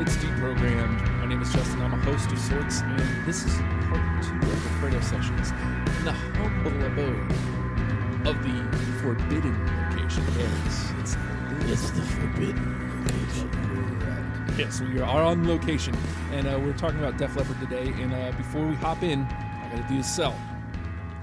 It's Deprogrammed. My name is Justin. I'm a host of sorts, and this is part 2 of the Fredo sessions in the humble abode of the forbidden location. Yes, it's the forbidden location. Yes, we are on location, and we're talking about Def Leppard today. And before we hop in, I got to do the sell.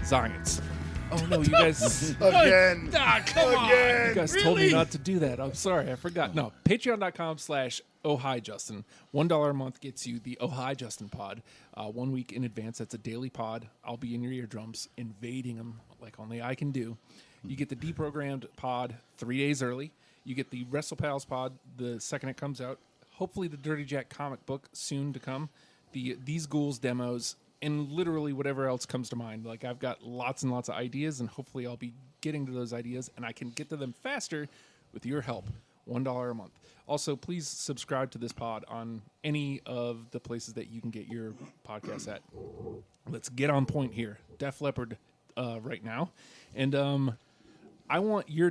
Zions. Oh no, you guys Again. come on. You guys told me not to do that. I'm sorry, I forgot. No, patreon.com/Oh Hi Justin. $1 a month gets you the Oh Hi Justin pod 1 week in advance. That's a daily pod. I'll be in your eardrums, invading them like only I can do. You get the deprogrammed pod 3 days early. You get the WrestlePals pod the second it comes out. Hopefully the Dirty Jack comic book soon to come. These Ghouls demos, and literally whatever else comes to mind. Like, I've got lots and lots of ideas, and hopefully I'll be getting to those ideas, and I can get to them faster with your help. $1 a month. Also, please subscribe to this pod on any of the places that you can get your podcasts at. Let's get on point here. Def Leppard right now. And I want you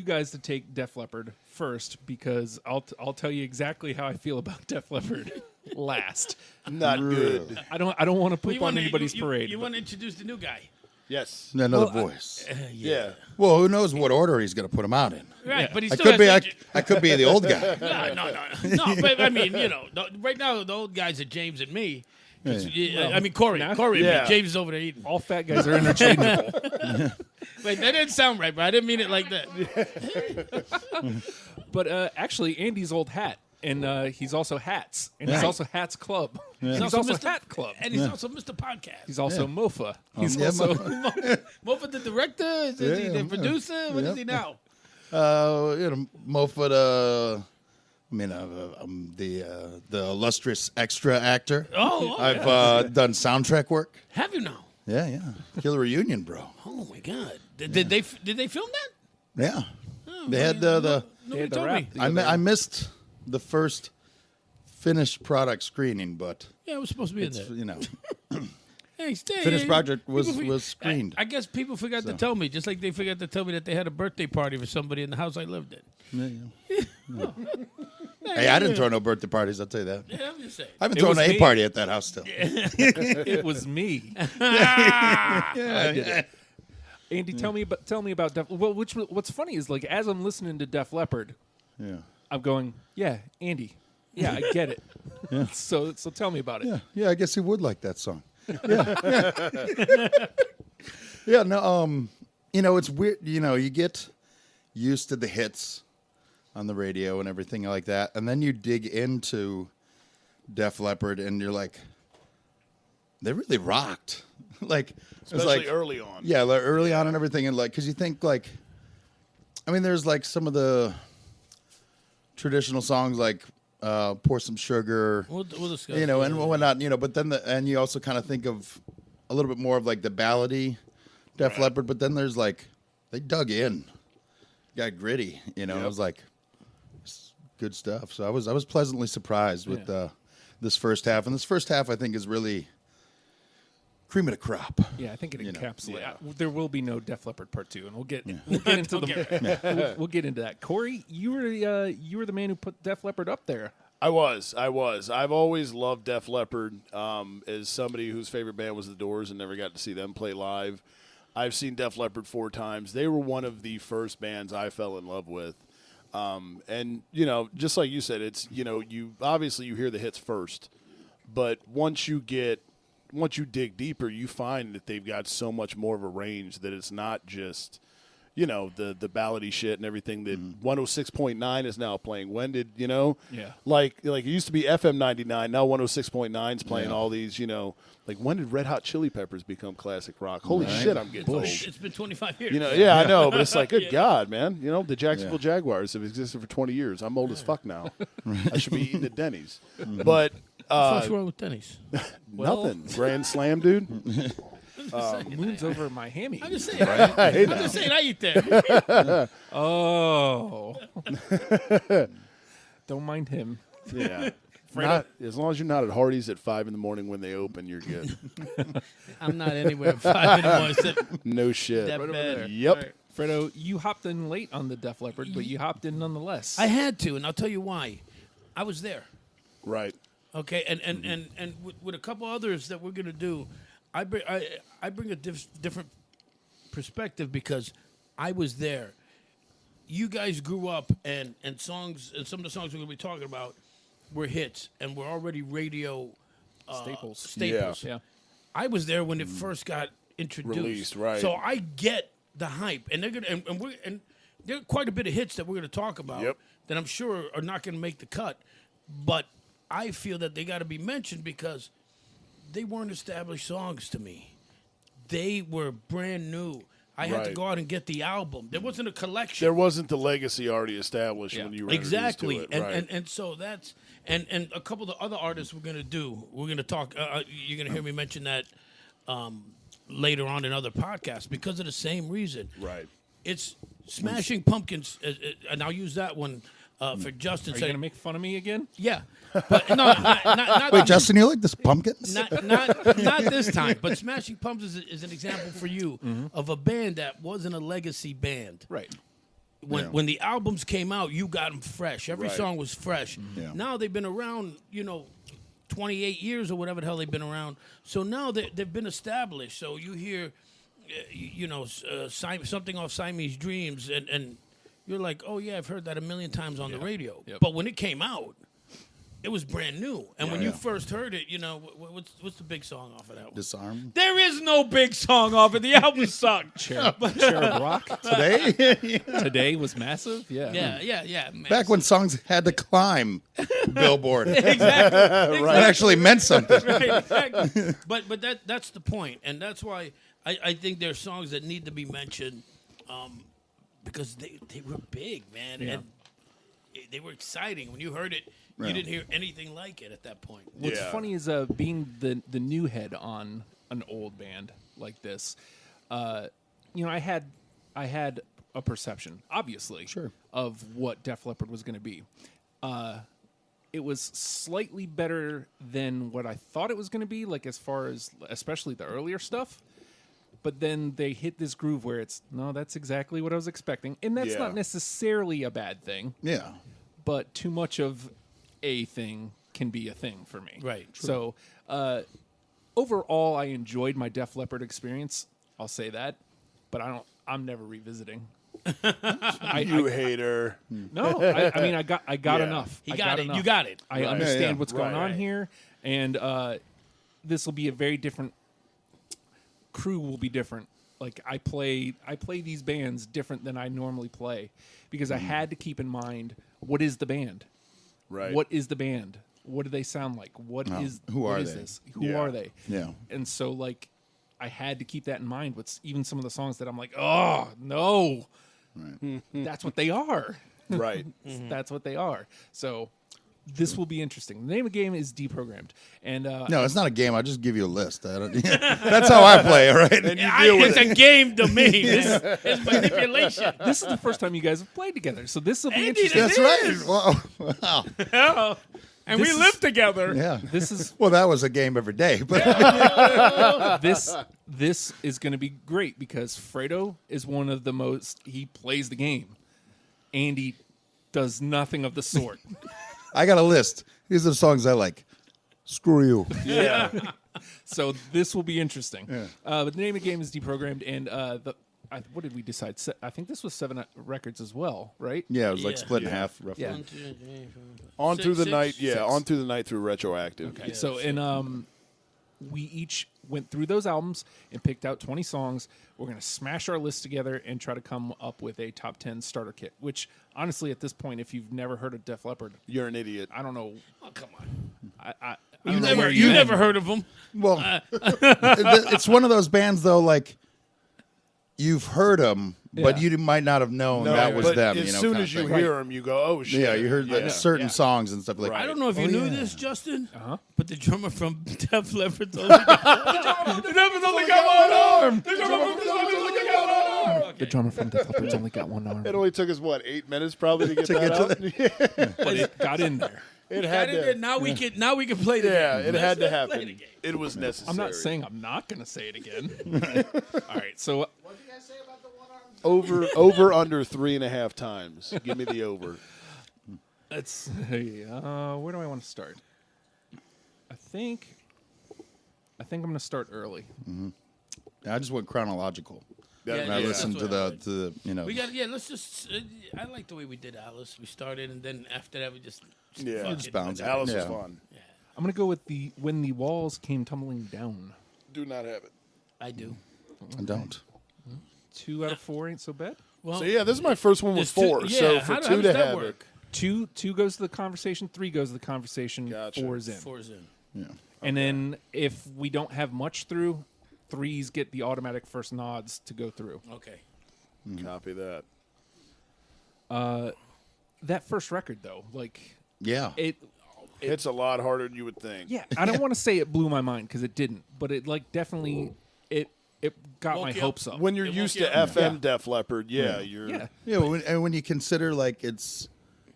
guys to take Def Leppard first, because I'll tell you exactly how I feel about Def Leppard last. Not good. I don't want to poop on anybody's parade. You want to introduce the new guy? Yes. Another voice. Yeah. Well, who knows what order he's going to put him out in? Right, Yeah. but he I still could be. has I could be the old guy. No, but I mean, right now the old guys are James and me. Yeah. I mean, Cory. now- Corey and Yeah. me. James is over there eating. All fat guys are interchangeable. Wait, that didn't sound right, but I didn't mean it like that. But actually, Andy's old hat. And he's also Hats. And he's Right. also Hats Club. Yeah. He's also Hat Club. And he's also Mr. Podcast. He's also Mofa. He's yeah, also... Moffat the director? Is he the producer? What is he now? Moffat. I'm the illustrious extra actor. Oh, I've done soundtrack work. have you now? Yeah. Killer Reunion, bro. Oh my God! Did they film that? Yeah. They had the. Nobody the told rap. me. I missed the first finished product screening, but Yeah, it was supposed to be in it's there. Hey, stay. finished project was People screened. I guess people forgot to tell me, just like they forgot to tell me that they had a birthday party for somebody in the house I lived in. Hey, I didn't throw no birthday parties. I'll tell you that. Yeah, I'm just saying. I haven't It thrown was a me. party at that house still. It was me. I did it. Andy, tell me about Def. Well, what's funny is, like, as I'm listening to Def Leppard, Yeah. I'm going, yeah, Andy, yeah, I get it. Yeah. So tell me about it. Yeah, I guess he would like that song. Yeah, no, it's weird. You get used to the hits on the radio and everything like that, and then you dig into Def Leppard, and you're like, they really rocked. Like, Especially early on. yeah, like early on and everything, and like, because you think like, there's like some of the traditional songs like "Pour Some Sugar," We'll discuss. and whatnot, but then and you also kind of think of a little bit more of like the ballady Def Leppard, but then there's like, they dug in, got gritty, It was like, it's good stuff. So I was pleasantly surprised with this first half, and this first half I think is really cream of the crop. Yeah, I think it encapsulates. Yeah. There will be no Def Leppard Part 2, and we'll get into we'll get into that. Corey, you were the man who put Def Leppard up there. I was. I've always loved Def Leppard. As somebody whose favorite band was The Doors and never got to see them play live, I've seen Def Leppard 4 times. They were one of the first bands I fell in love with. And just like you said, it's you obviously you hear the hits first, but once you dig deeper, you find that they've got so much more of a range that it's not just, the ballady shit and everything that 106.9 is now playing. When did, like it used to be FM 99, now 106.9 is playing all these, like when did Red Hot Chili Peppers become classic rock? Holy shit, I'm getting old. It's been 25 years. Yeah, I know, but it's like, good God, man. The Jacksonville Jaguars have existed for 20 years. I'm old as fuck now. I should be eating at Denny's. But What's wrong with Denny's? nothing. Grand Slam, dude. Moon's over Miami. I'm just saying. I eat there. Oh, don't mind him. Yeah. As long as you're not at Hardee's at 5 in the morning when they open, you're good. I'm not anywhere 5 anymore except No shit. that over bed. there. Yep. Right. Fredo, you hopped in late on the Def Leppard, but you hopped in nonetheless. I had to, and I'll tell you why. I was there. Right. Okay, and with a couple others that we're gonna do, I bring a different perspective because I was there. You guys grew up and songs and some of the songs we're gonna be talking about were hits and were already radio Staples. Yeah. I was there when it first got introduced. Released, right. So I get the hype, and they're gonna and there are quite a bit of hits that we're gonna talk about Yep. that I'm sure are not gonna make the cut, but I feel that they got to be mentioned because they weren't established songs to me. They were brand new. I had to Right. go out and get the album. There wasn't a collection. There wasn't the legacy already established Yeah. when you were Exactly, introduced to it. Right. and so that's and a couple of the other artists we're gonna do. We're gonna talk. You're gonna hear me mention that later on in other podcasts because of the same reason. Right. It's Smashing Pumpkins, and I'll use that one for Justin. Are you going to make fun of me again? Yeah, but no, not Wait, Justin, you like this pumpkins? not this time. But Smashing Pumpkins is an example for you of a band that wasn't a legacy band. Right. When the albums came out, you got them fresh. Every Right. song was fresh. Yeah. Now they've been around, 28 years or whatever the hell they've been around. So now they've been established. So you hear, something off Siamese Dreams, and you're like, oh yeah, I've heard that a million times on the radio. Yep. But when it came out, it was brand new. And when you Yeah. first heard it, what's the big song off of that one? Disarm. There is no big song off it. The album sucked. Cherub Rock Today? today was massive. Yeah. Yeah. Back when songs had to climb Billboard. It Exactly. actually meant something. Right, exactly. But that's the point, and that's why I think there are songs that need to be mentioned because they were big, man, Yeah. and they were exciting. When you heard it, Yeah. you didn't hear anything like it at that point. What's Yeah. funny is being the new head on an old band like this. I had a perception, obviously, Sure. of what Def Leppard was going to be. It was slightly better than what I thought it was going to be, like as far as especially the earlier stuff. But then they hit this groove where that's exactly what I was expecting. And that's Yeah. not necessarily a bad thing, Yeah. but too much of a thing can be a thing for me. Right. So overall, I enjoyed my Def Leppard experience. I'll say that. But I'm never revisiting. You hater. No, I mean, I got Yeah. enough. He I got it. enough. You got it. I Right. understand Yeah, yeah. what's going Right, on right. here, and this will be a very different crew. Will be different. Like I play these bands different than I normally play because I had to keep in mind what is the band, Right. what is the band, what do they sound like, Who what are is they? this, who Yeah. are they, Yeah. and so like I had to keep that in mind with even some of the songs that I'm like, oh no, that's what they are. Right. That's what they are. So this will be interesting. The name of the game is Deprogrammed, and No, it's not a game. I just give you a list. That's how I play, all right? And you deal with It's a game to me. This is manipulation. this is the first time you guys have played together. So this will be Andy, interesting. That's right. Wow. And This we is- live together. Yeah. This is Well, that was a game every day. But this is going to be great because Fredo is one of the most. He plays the game. Andy does nothing of the sort. I got a list. These are the songs I like. Screw you. Yeah. So this will be interesting. Yeah. But the name of the game is Deprogrammed, and what did we decide? I think this was 7 records as well, right? Yeah, it was like Yeah. split in Yeah. half, roughly. Yeah. On through the Six? night. Yeah. Six. On through the night through retroactive. Okay. So and we each went through those albums and picked out 20 songs. We're going to smash our list together and try to come up with a top 10 starter kit, which honestly, at this point, if you've never heard of Def Leppard, You're an idiot. I don't know. Oh, come on. I You don't know never, where you at. never heard of them. Well, it's one of those bands, though, like, you've heard them, but Yeah. you might not have known that was but them. as you know, soon kind as of you thing. hear them, you go, "Oh shit!" Yeah, you heard Yeah. certain Yeah. songs and stuff like Right. I don't know if you Oh, knew yeah. this, Justin, Uh-huh. but the drummer from Def Leppard only got one arm. The drummer from Def Leppard's only got one arm, It only took us 8 minutes probably to get that out. but it got in there. It had to. Now we can play the Yeah, game. it had to Let's play the happen. game. It was necessary. I'm not saying I'm not going to say it again. All right, so over under 3.5 times. Give me the over. let's see. Where do I want to start? think I'm going to start early. I just went chronological. Yeah, And I yeah, listened to that's the We got let's just. I like the way we did Alice. We started, and then after that, we just Yeah. fuck Just it. bounce. Alice was Yeah. fun. I'm going to go with the When the Walls Came Tumbling Down. Do not have it. I do. I don't. 2 out of 4 ain't so bad. Well, So yeah, this is my first one with there's 4. two- so yeah, for how 2 does to that have work? 2 goes to the conversation, 3 goes to the conversation, Gotcha. 4 is in. 4's in. Yeah. And then if we don't have much through, 3s get the automatic first nods to go through. Okay. it, copy that. That first record, though, like, Yeah. It's a lot harder than you would think. yeah, I don't want to say it blew my mind because it didn't, but it, like, definitely, it got Woke my you up. hopes up. When you're It used woke to you up. FM Def Leppard, you're Yeah. Yeah, and when you consider like it's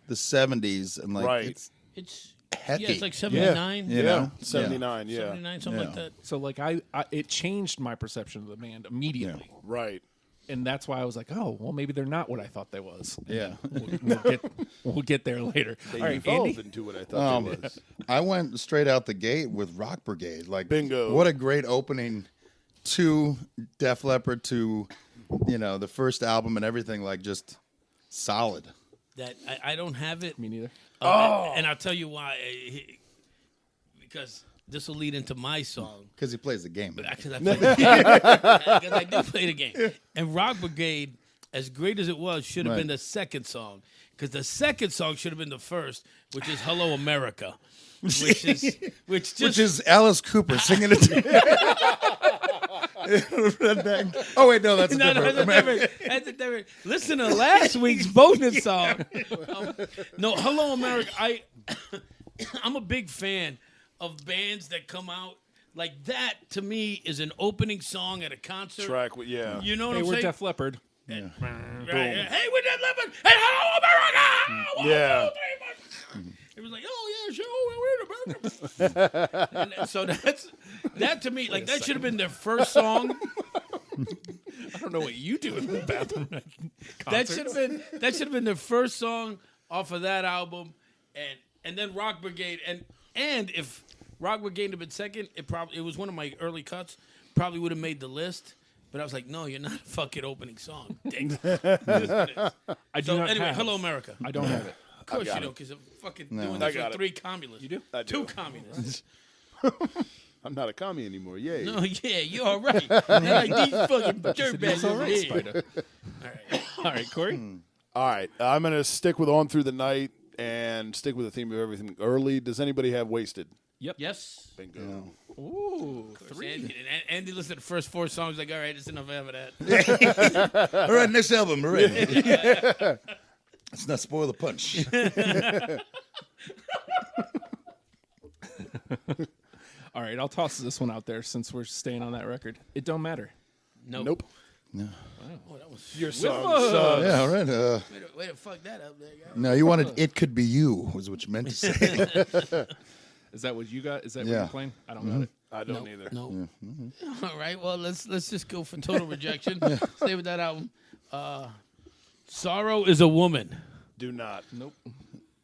the 70s and like Right. it's It's heavy. Yeah, it's like 79. You know? 79, yeah. 79, something like Yeah. that. So, like, I it changed my perception of the band immediately. Right. And that's why I was like, oh, well, maybe they're not what I thought they was. Yeah. We'll get there later. They All right, evolved Andy. into what I thought it was. I went straight out the gate with Rock Brigade. Like, Bingo. What a great opening to Def Leppard, to, the first album and everything, like just solid. That I don't have it. Me neither. And I'll tell you why. Because this will lead into my song. Because he plays the game. Because I do play the game. And Rock Brigade, as great as it was, should have Right. been the second song. Because the second song should have been the first, which is "Hello America," which is Alice Cooper singing it. Oh, wait, no, that's a different. That's a different. Listen to last week's bonus song. No, "Hello America." I'm a big fan of bands that come out like that. To me, is an opening song at a concert. Track, yeah. You know what Hey, I'm we're saying? Def Leppard. Right. Hey, we're Def Leppard. Hey, hello America. 1, Yeah. 2, 3, 4. It was like, oh yeah, sure, we're in America. And so that to me, like that should have been their first song. I don't know what you do in the bathroom. That should have been their first song off of that album, and then Rock Brigade, and if Rock Brigade had been second, it was one of my early cuts. Probably would have made the list. But I was like, no, you're not a fucking opening song. Dick. I do So not anyway, have. "Hello America." I don't have it. Of course you don't, because I'm fucking doing I this got with it. 3 communists. You do? I do. 2 communists. I'm not a commie anymore. Yay. No, yeah, you're all right. They're like these fucking dirtbags all over right, here. Spider. All right. All right, Corey. All right. I'm going to stick with On Through the Night and stick with the theme of everything early. Does anybody have Wasted? Yep. Yes. Bingo. Ooh, Of course, 3. Andy listened to the first 4 songs, like, all right, it's enough of that. All right, next album, we're ready. Let's not spoil the punch. All right, I'll toss this one out there since we're staying on that record. It don't matter. Nope. Oh, that was Your With song us. sucks. Yeah, all right. way to fuck that up there, guys. No, you wanted "It Could Be You" was what you meant to say. Is that what you got? Is that what Yeah. you're playing? I don't got it. I don't either. No. All right. Well, let's just go for Total Rejection. Stay with that album. Sorrow is a Woman. Do not. Nope.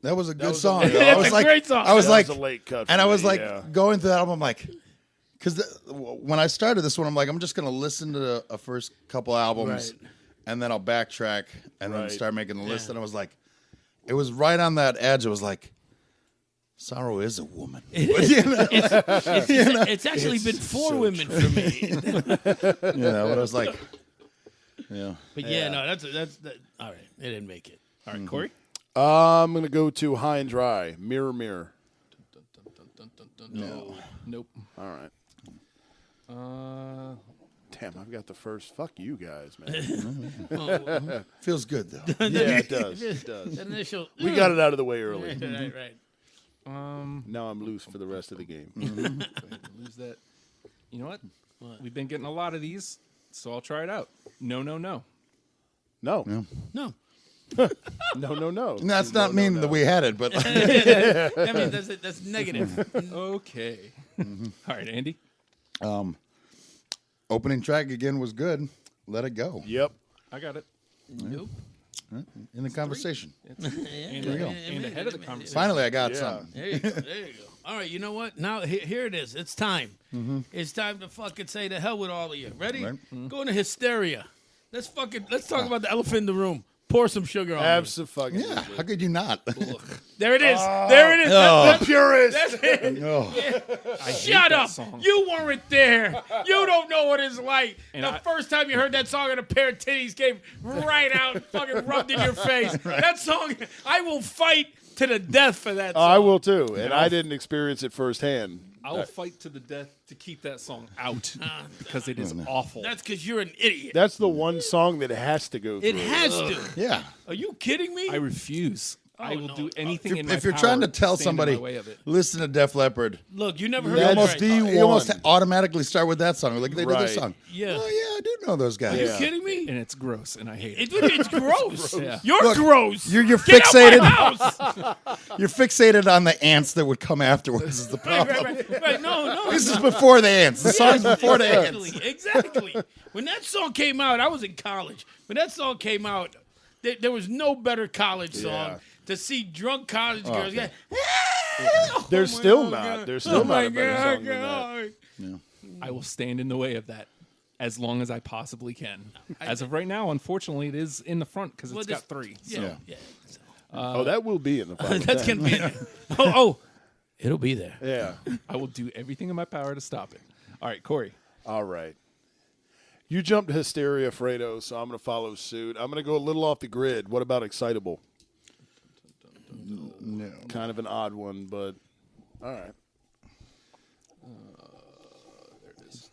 That was a good was a- song. That's though. a I was like, great song. I was That like, was a late cut. and for I was me, like yeah. going through that album, I'm like, because when I started this one, I'm like, I'm just gonna listen to a first couple albums, Right. and then I'll backtrack and then Right. start making the list. Yeah. And I was like, it was right on that edge. It was like, sorrow is a woman. It's actually been 4 women for me. But I was like, yeah. But yeah, no, that's all right. It didn't make it. All right, Corey. I'm going to go to High and Dry. Mirror, Mirror. No. Nope. All right. Uh, Damn, I've got the first. Fuck you guys, man. Feels good though. Yeah, it does. It does. That initial. We got it out of the way early. Right. Now I'm loose for the rest of the game. go ahead and lose that. You know what? We've been getting a lot of these, so I'll try it out. No. No. No. No, no, no. That's not mean that we had it, but I mean, that's negative. Okay. All right, Andy. opening track again was good. Let It Go Yep. I got it. Nope. in the conversation. And ahead of the conversation. Finally, I got Yeah. something. There you go. All right, you know what? Now here it is. It's time. It's time to fucking say the hell with all of you. Ready? Right. Go into hysteria. Let's talk about the elephant in the room. Pour some sugar on it. Absolutely. Yeah, how could you not? There it is. There it is. That's Purist. it. Oh. Shut up. Song. You weren't there. You don't know what it's like. And The first time you heard that song and a pair of titties came right out and fucking rubbed in your face. That song, I will fight to the death for that song. I will too, and I didn't experience it firsthand. I will fight to the death to keep that song out because it is awful. That's because you're an idiot. That's the one song that has to go through. It has to. Yeah. Are you kidding me? I refuse. I will no. do anything in my If you're power trying to tell stand in my somebody, way of it. listen to Def Leppard, Look, you never heard you that. almost, Right. you almost automatically start with that song. Like they did Right. this song. Yeah. Oh, yeah, I do know those guys. Are you Yeah. kidding me? And it's gross, and I hate it. It's gross. Yeah. You're Look, gross. You're Get fixated. out my house. You're fixated on the ants that would come afterwards. Is the problem? Right. No. This is before the ants. The song's before the ants. Exactly. When that song came out, I was in college. When that song came out, there was no better college song Yeah. to see drunk college girls. okay. There's Oh, still my not. God. There's still Oh, not my a better God, song than that. I will stand in the way of that as long as I possibly can. As of right now, unfortunately, it is in the front because it's got 3. So. Yeah. Oh, that will be in the final That's 10. gonna be. Oh, it'll be there. Yeah. I will do everything in my power to stop it. All right, Corey. All right. You jumped to Hysteria, Fredo, so I'm going to follow suit. I'm going to go a little off the grid. What about Excitable? No. Kind of an odd one, but all right. There it is.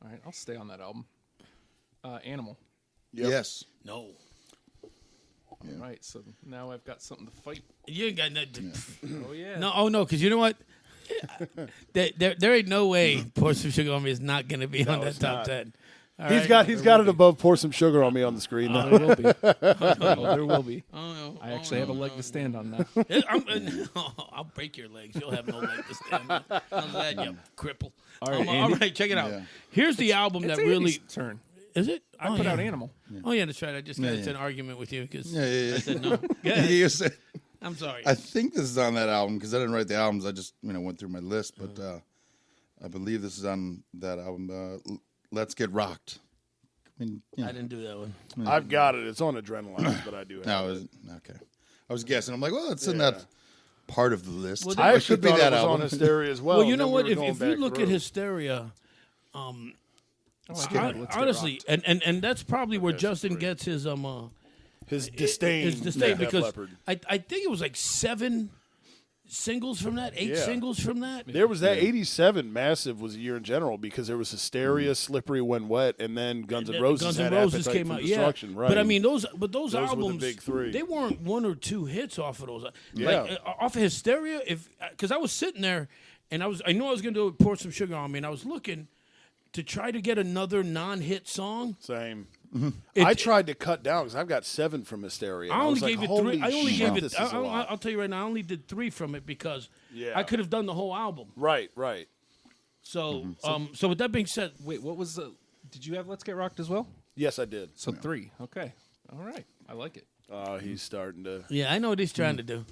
All right, I'll stay on that album. Animal. Yep. Yes. No, All right, so now I've got something to fight. you ain't got nothing. Oh, yeah. No, because you know what? There ain't no way Pour Some Sugar on Me is not going to be on that it's top not. 10. All He's right? got it above Pour Some Sugar on Me on the screen. There will be. There will be. I actually have a leg to stand on that. I'll break your legs. You'll have no leg to stand on. How's that, you cripple? All right, all Andy. right, check it out. Yeah. Here's the album It's that really Andy's turn. is it. I put out Animal. Oh yeah, that's right. I just got into yeah. an argument with you because Yeah. I said no. Go ahead. You said- I'm sorry. I think this is on that album because I didn't write the albums. I just went through my list, but I believe this is on that album. Let's Get Rocked. I mean, I didn't do that one. I've got it. It's on Adrenaline, but I do have no, it. is it? Okay. I was guessing. I'm like, well, it's in that part of the list. Well, I It actually should be thought that it was album. on Hysteria as well. Well, you and know then what? we were going If you back look through. at Hysteria, I get Let's Get honestly, Rocked. and that's probably where Okay, Justin great. gets his his disdain, his disdain Def because Leppard. I think it was like 7 singles from that, 8 Yeah. singles from that. There was that 87 massive was a year in general because there was Hysteria, Slippery When Wet, and then Guns N' Roses. Guns N' had Roses Appetite came for out, Destruction, right? But I mean, those were the albums, big three. they weren't 1 or 2 hits off of those. Yeah. Like, off of Hysteria, because I was sitting there and I knew I was going to Pour Some Sugar on Me, and I was looking to try to get another non-hit song. Same. It- I tried to cut down because I've got 7 from Hysteria. I and only was like, gave it "Holy 3. I only shit, gave this it. is a lot." I'll tell you right now, I only did 3 from it because Yeah. I could have done the whole album. Right. So, so with that being said, Wait, what was the... Did you have Let's Get Rocked as well? Yes, I did. So 3. Okay. All right. I like it. He's starting to. yeah, I know what he's trying to do.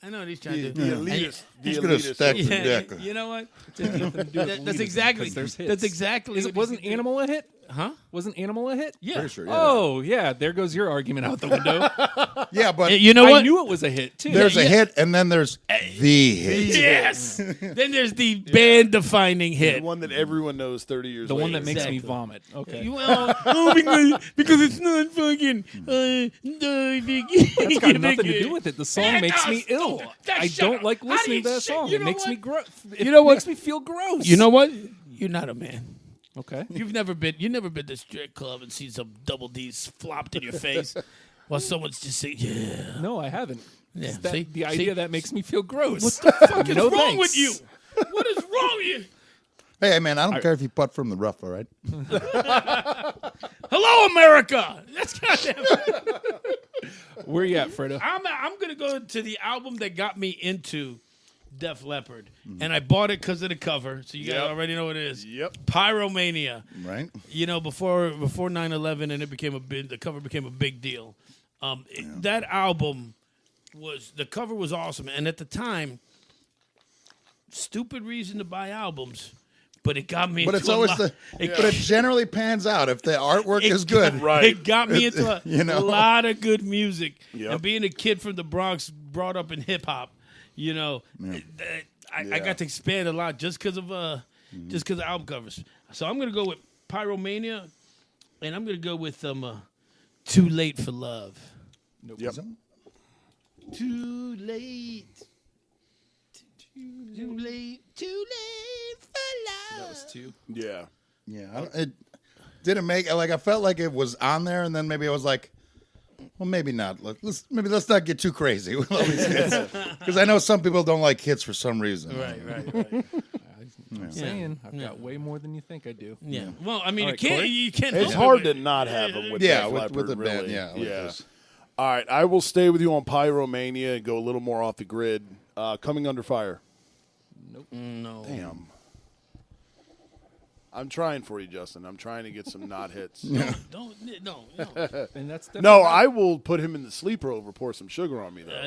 I know what he's trying to The do. elitist. He's the gonna elitist stack over the there. deck. You know what? That's That's exactly. There's hits. That's exactly. what Wasn't he's- Animal a hit? Huh? Wasn't Animal a hit? Yeah. Pretty sure, yeah. Oh, yeah. There goes your argument out the window. Yeah, but You know I what? knew it was a hit, too. there's a hit, and then there's the hit. Yes. Then there's the band-defining The hit. one that everyone knows 30 years the later. one that makes Exactly. me vomit. Okay. Because it's not fucking. That's got nothing to do with it. The song makes me ill. I don't like listening to that song. It makes me gross. You know what? It makes me feel gross. You know what? You're not a man. Okay. You never been to strip club and seen some double D's flopped in your face while someone's just saying, yeah. No, I haven't. Yeah, It's that- see? the idea that makes me feel gross. What the fuck is No wrong thanks. with you? What is wrong with you? Hey, man, I don't care if you putt from the rough, all right? Hello, America. That's goddamn. Where you at, Fredo? I'm gonna go to the album that got me into Def Leppard, and I bought it because of the cover. So you guys Yep. already know what it is. Yep. Right? Pyromania. You know, before 9/11, and it became the cover became a big deal. That album the cover was awesome, and at the time, stupid reason to buy albums, but it got me. But into it's always but it generally pans out if the artwork is good. Right. It got me into a You know? lot of good music. Yep. And being a kid from the Bronx, brought up in hip hop, I got to expand a lot just because of album covers. So I'm gonna go with Pyromania, and I'm gonna go with Too Late for Love. Nope. Yep. Too late. Too late for love. That was 2. Yeah. Yeah, it didn't make like I felt like it was on there, and then maybe I was like, well, maybe not. Let's not get too crazy with all these hits, because I know some people don't like hits for some reason. Right. I'm saying I've got way more than you think I do. Yeah. Well, I mean, All right, you can't. It's help hard it. to not have them with Yeah, Def with Leppard, the really. band, yeah, like this. All right, I will stay with you on Pyromania and go a little more off the grid. Coming Under Fire. Nope. No. Damn. I'm trying for you, Justin. I'm trying to get some not hits. No. And that's definitely No, not- I will put him in the sleeper over pour some sugar on me, though.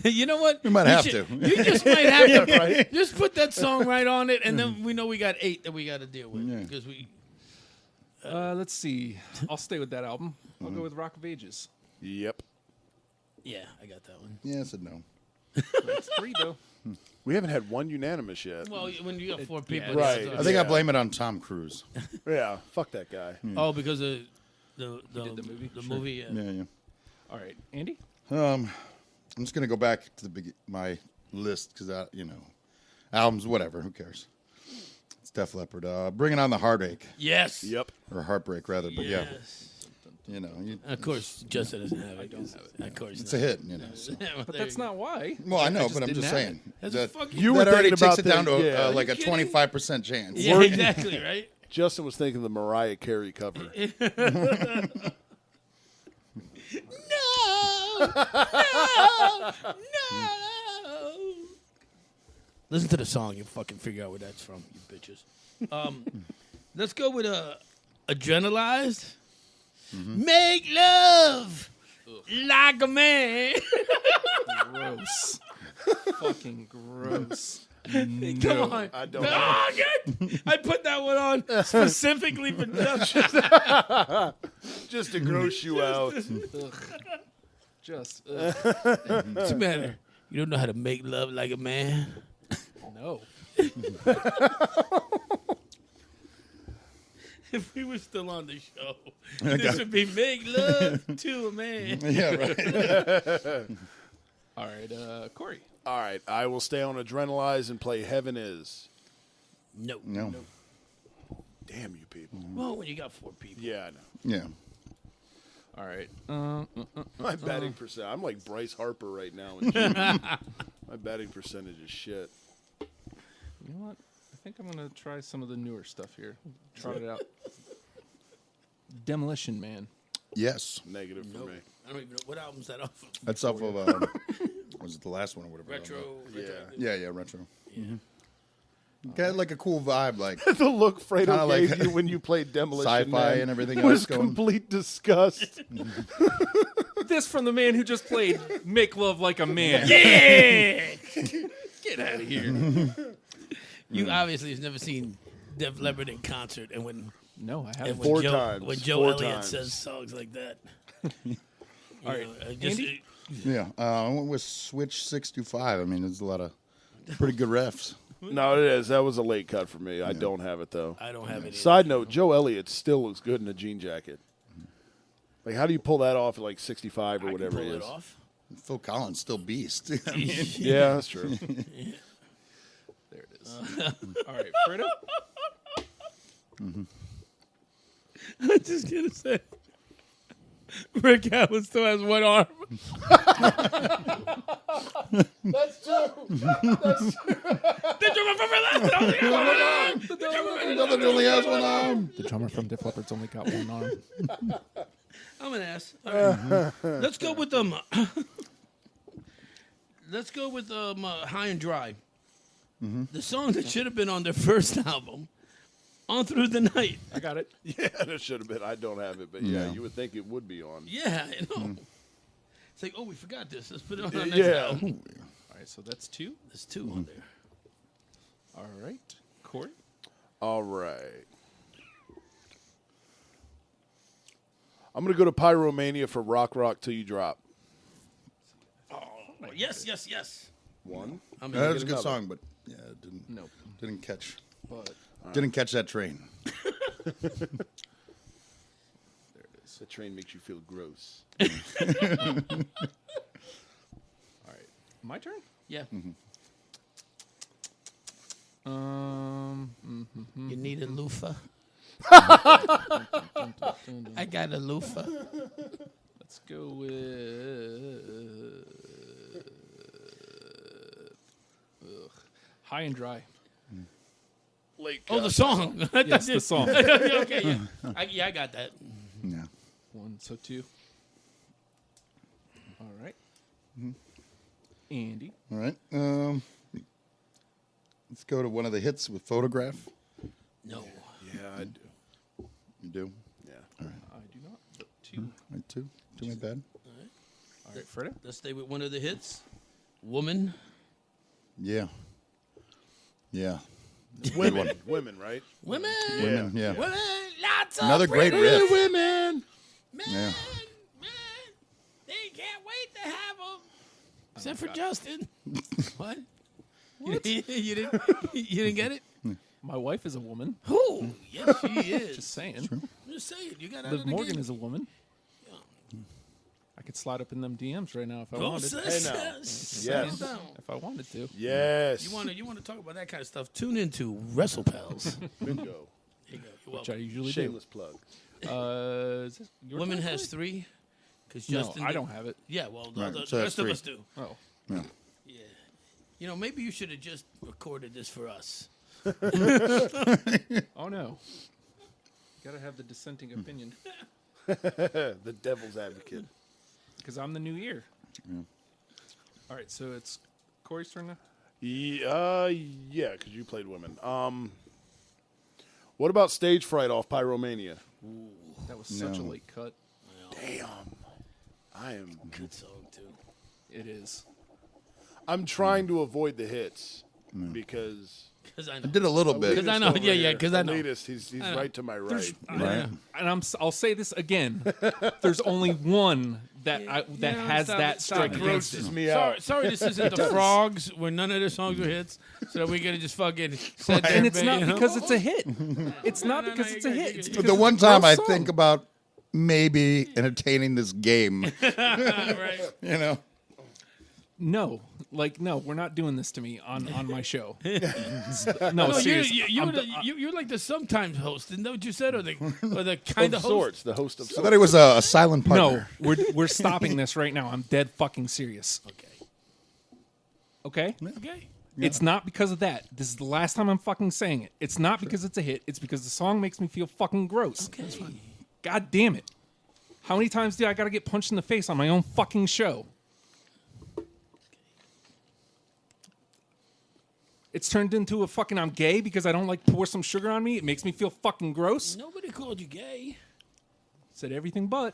You know what? We might have to. You just might have to, right? Just put that song right on it, and then we know we got 8 that we got to deal with Yeah. because we. let's see. I'll stay with that album. I'll go with Rock of Ages. Yep. Yeah, I got that one. Yes and no. That's 3 though. We haven't had one unanimous yet. Well, when you got 4 people, Right. that's- I think Yeah. I blame it on Tom Cruise. Yeah, fuck that guy. Oh, because of the did the movie? The Sure. movie, yeah. Yeah. All right, Andy. I'm just gonna go back to my list because albums, whatever. Who cares? It's Def Leppard. Bringing on the Heartache Yes. Yep. or Heartbreak rather, but yeah, Yes. Of course, Justin doesn't have it. I don't have it. Of course, it's a hit. So. But that's not why. Well, I know, just but I'm didn't just have saying That's that, fucking- You were that already thinking takes about it down to the- yeah. like a kidding? 25% chance. Yeah, exactly, right? Justin was thinking the Mariah Carey cover. No. Listen to the song. You fucking figure out where that's from, you bitches. Let's go with Adrenalized. Make love like a man. Gross. Fucking gross. Come on. I don't Oh, good. I put that one on specifically for Justin. Just to gross you out. Ugh. Just ugh. What's the matter? You don't know how to make love like a man? No. If we were still on the show, this would be make love to a man. Yeah, right. All right, Cory. All right, I will stay on Adrenalize and play Heaven Is. No. No. Damn you people. Well, when you got 4 people. Yeah, I know. Yeah. All right. My batting percent. I'm like Bryce Harper right now. In June. My batting percentage is shit. You know what? I think I'm gonna try some of the newer stuff here. Try it out. Demolition Man. Yes. Negative for me. I don't even know what album's that off of. That's off of was it the last one or whatever? Retro. Yeah. Yeah, retro. Got like a cool vibe, like The look Fredo Kinda like gave you when you played Demolition sci-fi Man and everything was else going. complete disgust. This from the man who just played "Make Love Like a Man." Yeah! Get out of here. You obviously have never seen Def Leppard in concert, and when No, I and haven't. when Four Joe, times. when Joe Four Elliott times. says songs like that. All right, Andy? yeah. I went with Switch 625. I mean, there's a lot of pretty good refs. No, it is. That was a late cut for me. I don't have it though. I don't have it. Side note: Joe Elliott still looks good in a jean jacket. Like, how do you pull that off at like 65 or I whatever can pull it it is? off. Phil Collins still beast. I mean, Yeah, that's true. There it is. All right, Fredo. I'm just gonna say, Rick Allen still has one arm. That's true. The drummer from Atlanta only has one arm. The drummer from Another only has one arm. The drummer from Def Leppard's only got one arm. I'm an ass. All right. Let's go with Let's go with High and Dry. The song that should have been on their first album, On Through the Night. I got it. Yeah, that should have been. I don't have it, but yeah, No. you would think it would be on. Yeah, I know. It's like, oh, we forgot this. Let's put it on our next Yeah. album. All right, so that's 2. There's 2 on there. All right, Cory. All right. I'm going to go to Pyromania for Rock Rock Till You Drop. Oh, yes. 1. I'm That in. was a good another. song, but yeah, it Nope. didn't catch. But Didn't catch that train. there it is. That train makes you feel gross. All right, my turn. Yeah. Mm-hmm. You need a loofah? I got a loofah. Let's go with High and Dry. Late Oh, the song. Yes, the song. Okay, yeah. I got that. Yeah. 1, so 2. All right. Andy. All right. Let's go to one of the hits with Photograph. No. Yeah, I do. You do? Yeah. I do not. But 2. Right, 2. 2 ain't bad. All right, Fredo. Let's stay with one of the hits. Woman. Yeah. Yeah. Women, right? Women. Women, yeah. Women. Lots of Another great pretty riff. women. Man, Yeah. they can't wait to have them. Except for Justin. What? You didn't get it? My wife is a woman. Who? Yes, she is. Just saying. Just saying. You got out Liv of the Morgan game. is a woman. I could slide up in them DMs right now if I Go, wanted. sis. Hey, now. Sis. Yes. Calm down. If I wanted to. Yes. You want to talk about that kind of stuff? Tune into Wrestle Pals. Bingo. There you go. You're Which I welcome. usually Shameless plug. do. Is this your Women turn, has Cory? 3. Because No, Justin. I don't have it. Yeah, well, Right, the so that's rest of 3. us do. Oh. Yeah. Yeah. You know, maybe you should have just recorded this for us. Oh no. Gotta have the dissenting opinion The devil's advocate. because I'm the new year. All right, so it's Cory's turn now. Yeah, because you played women. What about Stage Fright off Pyromania? That was such a No. late cut. Damn. I am. Good song, too. It is. I'm trying to avoid the hits because Because I I know. did a little bit. Because I know. over Yeah, here, because I know. elitist, he's know. right to my right. Right. And I'll say this again. There's only one that Yeah, has stop that it, strike stop it. against Grosses it. me Sorry, out. sorry, this isn't the Frogs where none of their songs were hits. So we're gonna just fucking sit there And it's not you know? because it's a hit. It's not no, because you it's a got- hit. you It's got- because The it's one a time I gross think song. about maybe entertaining this game, right. you know. No, we're not doing this to me on my show. No, No, seriously. you're like the sometimes host, isn't that what you said, or the Of kind of host? sorts, the host of I sorts. thought it was a silent No, partner. we're stopping this right now. I'm dead fucking serious. Okay? Okay. It's not because of that. This is the last time I'm fucking saying it. It's not because it's a hit. It's because the song makes me feel fucking gross. Okay. God damn it. How many times do I gotta get punched in the face on my own fucking show? It's turned into a fucking I'm gay because I don't like pour some sugar on me. It makes me feel fucking gross. Nobody called you gay. Said everything but.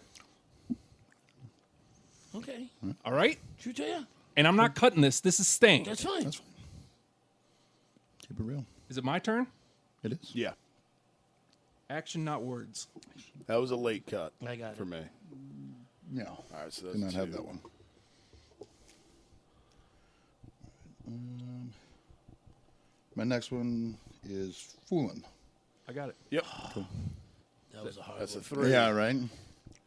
Okay. All right? True to you. And I'm not cutting this. This is staying. That's fine. Keep it real. Is it my turn? It is. Yeah, Action, not words. that was a late cut I got for it. me. No. All right, so that's Did not have 2. that one. My next one is Foolin'. I got it. Yep, That was a hard that's a one. 3. Yeah, right?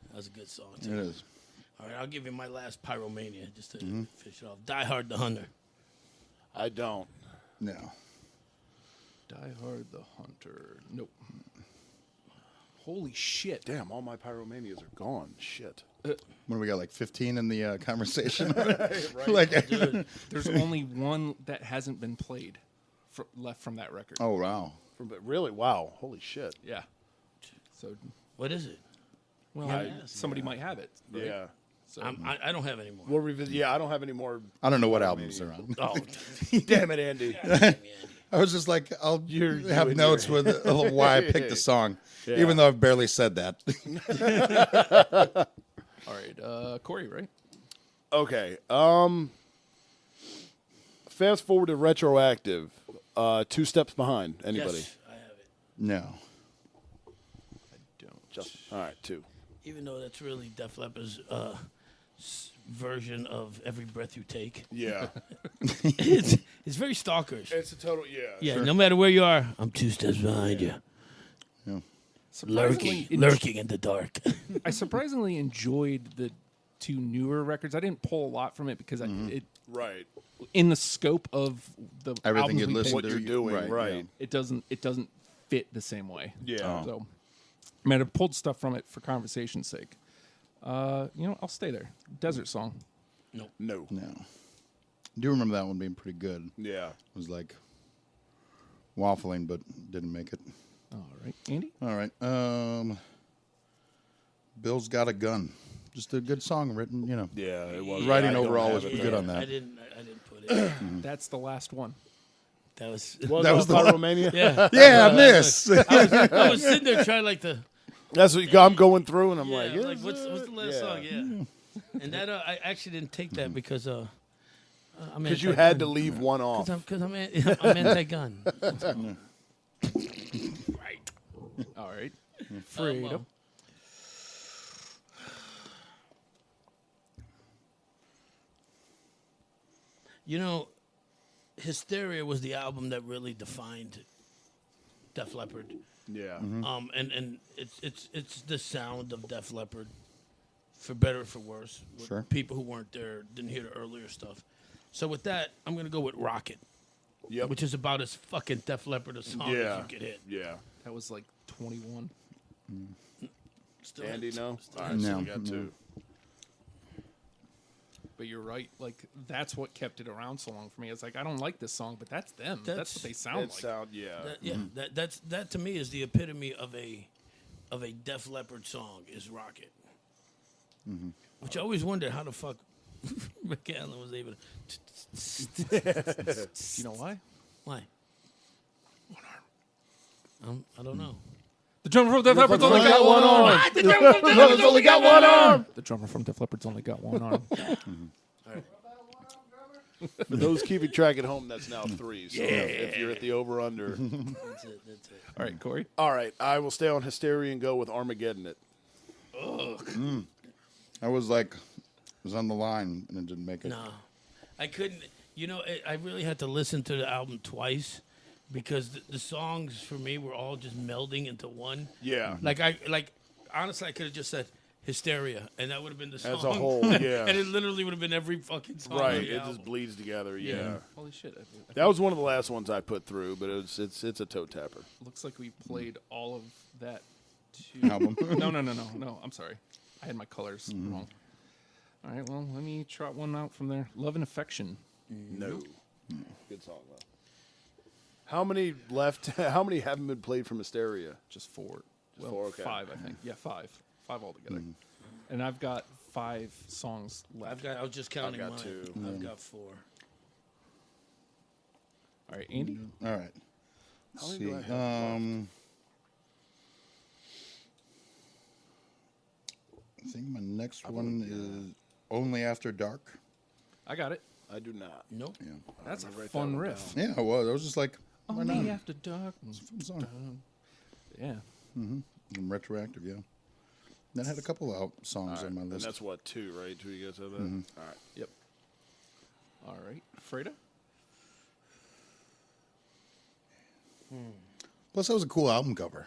That was a good song, It too. is. All right, I'll give you my last Pyromania just to finish it off. Die Hard the Hunter. I don't. No. Die Hard the Hunter. Nope. Holy shit. Damn, all my Pyromanias are gone. Shit. What do we got, like 15 in the conversation? Like, Dude, There's only one that hasn't been played left from that record. oh, wow. But really, wow, holy shit. Yeah. So, what is it? well, somebody might have it. Right? Yeah. So, I don't have any more. We'll revisit. Yeah, I don't have any more. I don't know what albums they're on. Oh, Damn it, Andy. I was just like, I'll You have and notes your- with why I picked the song, Yeah. even though I've barely said that. all right. Cory, right? Okay. fast forward to retroactive. 2 Steps Behind. Anybody? Yes, I have it. No. Just all right. 2. Even though that's really Def Leppard's version of Every Breath You Take. Yeah. It's very stalkerish. It's a total. Yeah. Yeah, no matter where you are, I'm 2 steps behind you. Yeah. Lurking in the dark. I surprisingly enjoyed the 2 newer records. I didn't pull a lot from it because it Right. in the scope of the Everything albums you we listen picked, What you're doing. Right. it doesn't fit the same way. Yeah. So, I mean, I pulled stuff from it for conversation's sake. I'll stay there. Desert Song. No. No. I do remember that one being pretty good. Yeah. It was like waffling, but didn't make it. All right, Andy. All right. Bill's Got a Gun. Just a good song written, Yeah. It was. Writing I don't overall have was it. good on that. I didn't put it. That's the last one. That was. That was the Pyromania. Yeah. Yeah, I miss. I was sitting there trying like to. That's what I'm going through, and I'm Yeah, like, like what's the last Yeah. song? Yeah. And that I actually didn't take that because I'm because you had to leave one off. Because I'm anti-gun. Right. All right. Fredo. You know, Hysteria was the album that really defined Def Leppard. Yeah. And it's the sound of Def Leppard, for better or for worse. With Sure. People who weren't there didn't hear the earlier stuff. So with that, I'm gonna go with Rocket, Yep. which is about as fucking Def Leppard a song Yeah. as you could hit. Yeah. That was like 21. Still Andy, hits. no. Still All right. hits. So No, we got no. 2. But you're right. Like that's what kept it around so long for me. It's like I don't like this song, but that's them. That's what they sound It like. sound. Yeah. That to me is the epitome of a Def Leppard song is Rocket. Which I always wondered how the fuck Rick Allen was able to. You know why? Why? One arm. I don't know. The drummer from Def Leppard's only only got got one one arm. arm. He's only got one arm. The drummer from Def Leppard's only got one arm. For those keeping track at home, that's now 3. So if you're at the over under. That's it. All right, Corey. All right. I will stay on Hysteria and go with Armageddon It. I was on the line and it didn't make it. No, I couldn't. You know, I really had to listen to the album twice because the songs for me were all just melding into one. Yeah. Honestly, I could have just said Hysteria, and that would have been the song As a whole, yeah. and it literally would have been every fucking song. Right. on the It album. just bleeds together. Yeah. Holy shit! That was one of the last ones I put through, but it's a toe tapper. Looks like we played all of that. Album. No. I'm sorry. I had my colors wrong. All right. Well, let me trot one out from there. Love and Affection. No. Good song though. How many left? How many haven't been played from Hysteria? Just 4. Well, 4, okay. 5, I think. Yeah, 5. 5 altogether. And I've got 5 songs left. I was just counting got mine. 2. I've got 4. All right, Andy. All right. How Let's many do I see. have I think my next one is Only After Dark. I got it. I do not. Nope. Yeah. That's a write that fun one riff. Yeah, it was. I was just like, why not? Only after dark. It's a fun song. Yeah. And retroactive, yeah. That had a couple out songs on my And list. that's what 2, right? 2 you guys have that. All right. Yep. All right, Fredo. Plus, that was a cool album cover.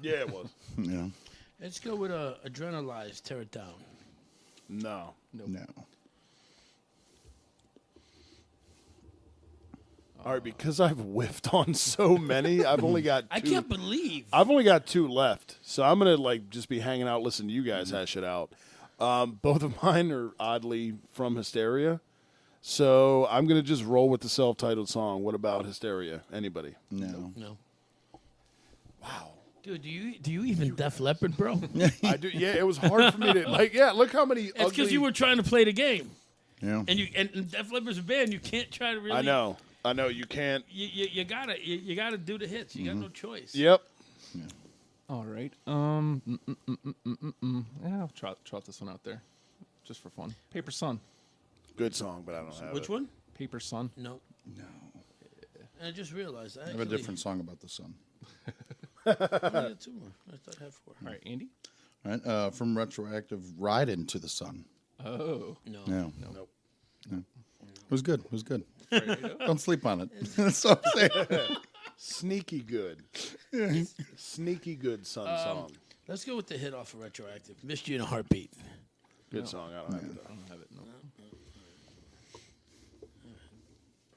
Yeah, it was. You know? Let's go with Adrenalize, Tear It Down. No. No. All right, because I've whiffed on so many, I've only got 2. I can't believe. I've only got 2 left, so I'm gonna just be hanging out, listening to you guys hash it out. Both of mine are oddly from Hysteria, so I'm gonna just roll with the self-titled song. What about Hysteria? Anybody? No. No. Wow. Dude, do you even Def Leppard, bro? I do. Yeah, it was hard for me to Yeah, look how many. It's because you were trying to play the game, Yeah. and Def Leppard's a band. You can't try to really. I know. You can't. You gotta do the hits. You got no choice. Yep. All right. Yeah, I'll trot this one out there, just for fun. Paper Sun. Good song, but I don't have Which it. one? Paper Sun. No. No. And I just realized I have a different song about the sun. I had 2 more. I thought I had 4. All right, Andy. All right. From Retroactive, Ride Into the Sun. Oh. No. No. Nope. It was good. It was good. Don't sleep on it. That's all I'm saying. Sneaky good. Sneaky good Sun song. Let's go with the hit off of Retroactive. Missed You in a Heartbeat. Good song. I don't have it, though. I don't have it. No.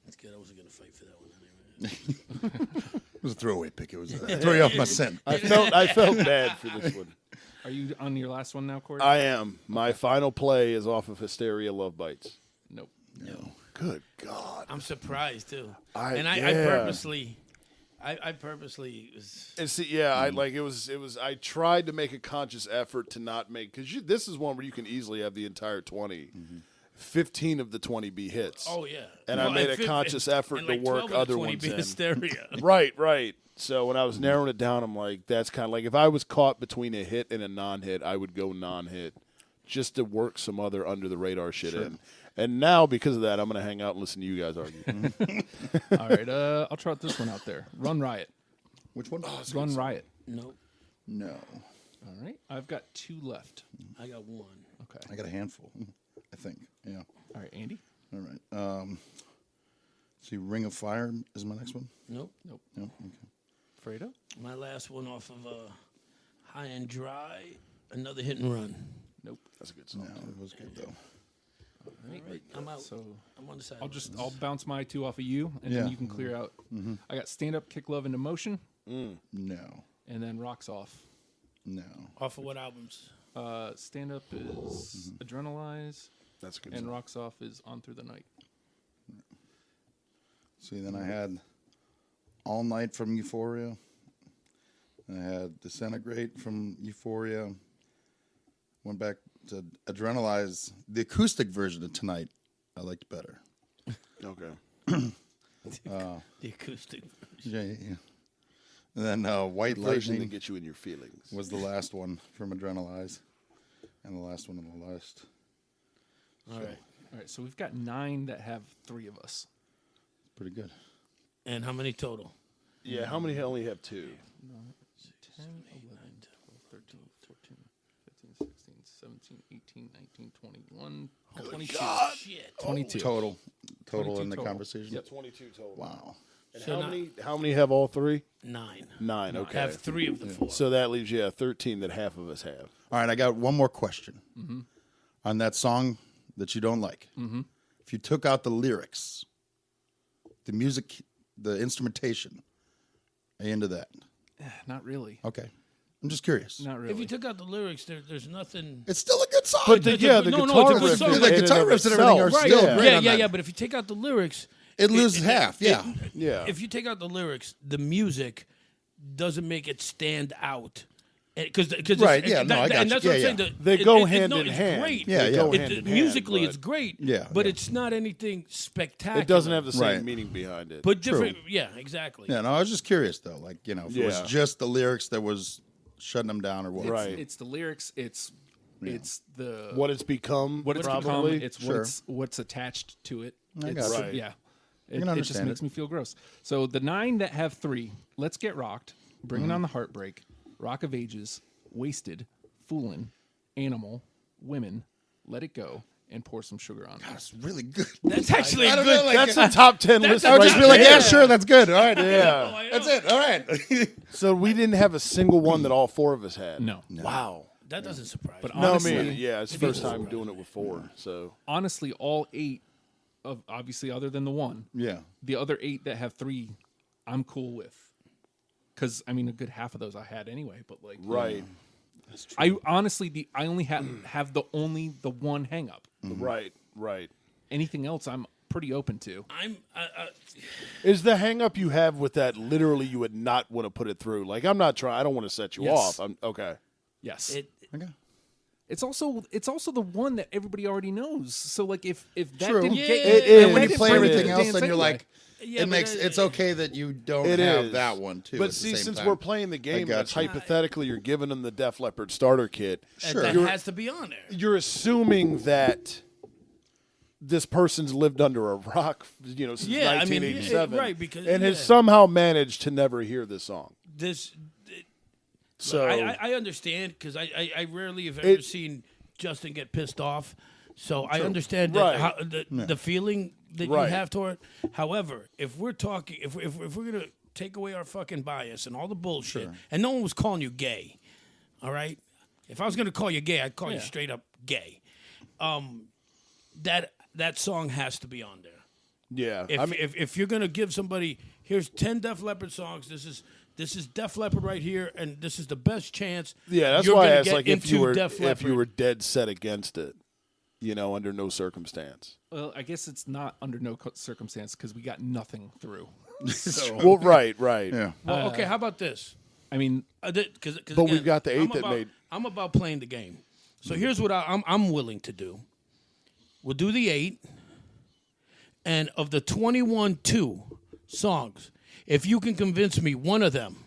That's good. I wasn't going to fight for that one anyway. It was a throwaway pick. It was throw you off my scent. I felt bad for this one. Are you on your last one now, Corey? I am. My final play is off of Hysteria Love Bites. Nope. No. Good God. I'm surprised, too. I purposely was... And see, yeah, I tried to make a conscious effort to not make, because this is one where you can easily have the entire 20. 15 of the 20 be hits. Oh, yeah. And I made a conscious effort to work other ones in. Hysteria. Right. So when I was narrowing it down, I'm like, that's kind of like, if I was caught between a hit and a non-hit, I would go non-hit just to work some other under-the-radar shit in. And now, because of that, I'm going to hang out and listen to you guys argue. All right, I'll trot this one out there. Run Riot. Which one? Run Riot. Nope. No. All right, I've got 2 left. I got 1. Okay. I got a handful, I think. Yeah. All right, Andy. All right. See, Ring of Fire is my next one. Nope. No. Okay. Fredo. My last one off of High and Dry, Another Hit and Run. Nope. That's a good song. No, it was good though. All right. I'm out. So I'm on the side. I'll bounce my 2 off of you, and then you can clear out. I got Stand Up, Kick Love into Motion, No. and then Rocks Off. No. Off of what albums? Stand Up is Adrenalize, That's a good and song. Rocks Off is On Through the Night. See, then I had All Night from Euphoria. I had Disintegrate from Euphoria. Went back to Adrenalize. The acoustic version of Tonight I liked better. Okay. The acoustic. Yeah. And then White Version Lightning to get you in your feelings. was the last one from Adrenalize. And the last one on the list. All right. All right, so we've got 9 that have 3 of us. Pretty good. And how many total? Yeah, how many only have 2? 10, 11, 12, 13, 14, 15, 16, 17, 18, 19, 21, 22. Shit. 22. Total 22 in the total. conversation. Yep. 22 total. Wow. And So how many have all 3? 9. 9, I okay. have 3 of the 4. So that leaves you 13 that half of us have. All right, I got one more question. On that song that you don't like. If you took out the lyrics, the music, the instrumentation, are you into that? Not really. Okay. I'm just curious. Not really. If you took out the lyrics, there's nothing. It's still a good song. But the guitar no, it's a riff, good song. in The and guitar of riffs and everything are itself, still yeah. great on that. But if you take out the lyrics, It loses half, yeah. Yeah. If you take out the lyrics, the music doesn't make it stand out. Because Right, yeah, no, I got and you. that's Yeah, what I'm yeah. saying. They go hand no, in it's hand. Great. Yeah, They yeah. go It- hand in musically, hand, it's but great. Yeah, but yeah. it's not anything spectacular. It doesn't have the same Right. meaning behind it. But different. Yeah, exactly. Yeah, no, I was just curious, though. Like, if it was Yeah. just the lyrics that was shutting them down or what. Right. It's the lyrics. It's the what it's become, what it's probably. become. It's Sure. what's attached to it. I It's, got you. Right. Yeah. can It just understand makes it. me feel gross. So the 9 that have 3, Let's Get Rocked, Bringing on the Heartbreak, Rock of Ages, Wasted, Foolin', Animal, Women, Let It Go, and Pour Some Sugar on It. That's really good. That's actually I a don't good. know, like, That's a top 10 list I would right just be like, there. yeah, sure, that's good. All right. Yeah. That's it. All right. So we didn't have a single one that all 4 of us had. No. Wow. That doesn't surprise But me. No, I honestly, mean, yeah, it's the first time doing it with 4. So honestly, all 8 of obviously other than the 1, Yeah. the other 8 that have 3, I'm cool with. Because I mean, a good half of those I had anyway. But like, right, I honestly, I only have the one hang up. right. Anything else, I'm pretty open to. I'm. Is the hang up you have with that literally you would not want to put it through? Like I'm not trying. I don't want to set you Yes. off. I'm okay. Yes, Okay. it's also the one that everybody already knows. So like, if that True. didn't Yeah, get it if is. that When you didn't play bring it to everything the else, dance then you're anyway. like, Yeah, it makes but, it's okay that you don't It have is. that one too. But at the see, same since time. we're playing the game, got that's you. hypothetically you're giving them the Def Leppard starter kit. and Sure. that You're- has to be on there. You're assuming that this person's lived under a rock, since Yeah, I mean, 1987, right, because- and has yeah. somehow managed to never hear this song. So So I understand because I rarely have ever seen Justin get pissed off. So I understand Right. the feeling that Right. you have toward. However, if we're talking, if we're gonna take away our fucking bias and all the bullshit, and no one was calling you gay, all right. If I was gonna call you gay, I'd call you straight up gay. That song has to be on there. yeah, If you're gonna give somebody, here's 10 Def Leppard songs. This is Def Leppard right here, and this is the best chance. yeah, that's you're why I gonna asked, get like, if into Def Leppard. you were dead set against it, under no circumstance. Well, I guess it's not under no circumstance because we got nothing through. Well, right. Yeah. Well, okay, how about this? I mean, Cause But we've got the 8 that about, made- I'm about playing the game. So here's what I'm willing to do. We'll do the 8, and of the 21 songs, if you can convince me one of them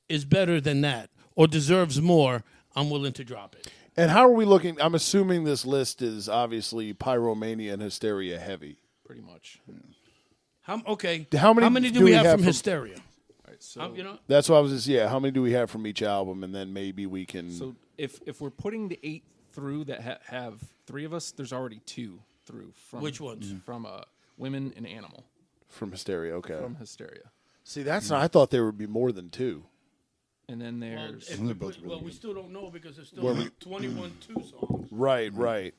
is better than that or deserves more, I'm willing to drop it. And how are we looking? I'm assuming this list is obviously Pyromania and Hysteria heavy. pretty much. How How many many do do we we have have from from- Hysteria? All right, so That's what I was just. Yeah, how many do we have from each album, and then maybe we can. so if we're putting the 8 through that have 3 of us, there's already 2 through from Which ones? From Women and Animal from Hysteria, okay. from Hysteria, See, that's not. I thought there would be more than 2. and then Well, there's if They're we both put- really well, we good. still don't know because there's still 21 songs. Right.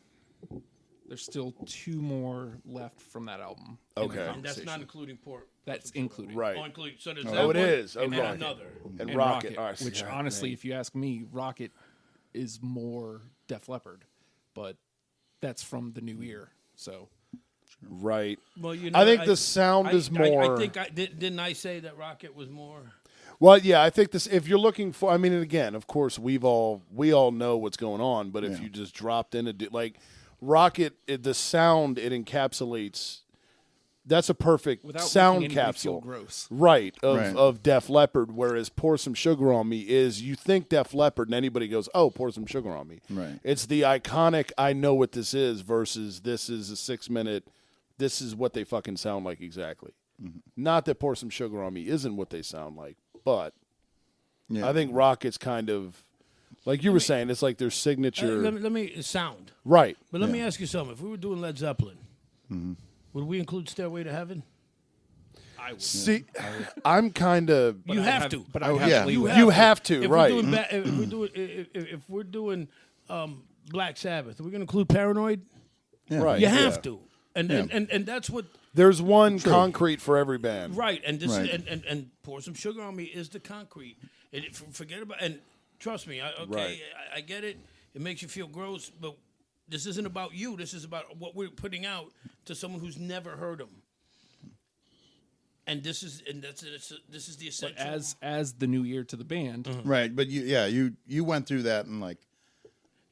there's still 2 more left from that album. in the Okay. And And that's not conversation. including Port. That's included. Right. Oh, including. So there's Oh, that it one is. and Okay. then another. And And Rocket, Rocket, all right, which yeah, honestly, man. if you ask me, Rocket is more Def Leppard, but that's from the new ear. So Right. Well, I think the sound is more. I think didn't I say that Rocket was more? Well, yeah, I think this. If you're looking for, I mean, and again, of course, we all know what's going on. But if you just dropped in like Rocket, the sound it encapsulates. That's a perfect without sound making anybody capsule, feel gross. right? Right. Of Def Leppard. Whereas "Pour Some Sugar on Me" is you think Def Leppard, and anybody goes, "Oh, pour some sugar on me." Right. It's the iconic "I know what this is" versus this is a 6-minute. This is what they fucking sound like exactly. Not that "Pour Some Sugar on Me" isn't what they sound like, but Yeah. I think Rocket's kind of like you were saying. It's like their signature, Let me sound. right? But let me ask you something. If we were doing Led Zeppelin, would we include "Stairway to Heaven"? I would. See, I'm kind of. You have to. But I would have yeah. to leave You with You it. have to, If right? We're doing if we're doing Black Sabbath, are we going to include Paranoid? Right. You yeah. have to. And that's what There's one concrete for every band. right. And this Right. and Pour Some Sugar on Me is the concrete. Forget about and trust me. Right. I get it. It makes you feel gross, but this isn't about you. This is about what we're putting out to someone who's never heard them. And this is the essential. As the new ear to the band, Right, but you went through that and like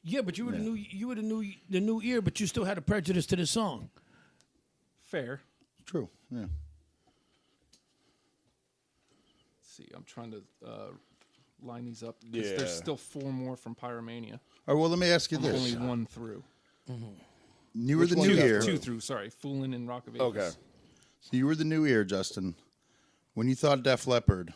Yeah, but you were the new ear, but you still had a prejudice to this song. fair. true. Yeah. Let's see, I'm trying to line these up because Yeah. there's still 4 more from Pyromania. All right, well, let me ask you Only this: 1 through. you were the one new you got ear. 2 through. Sorry, Foolin' and Rock of Ages. Okay. So you were the new ear, Justin. When you thought Def Leppard,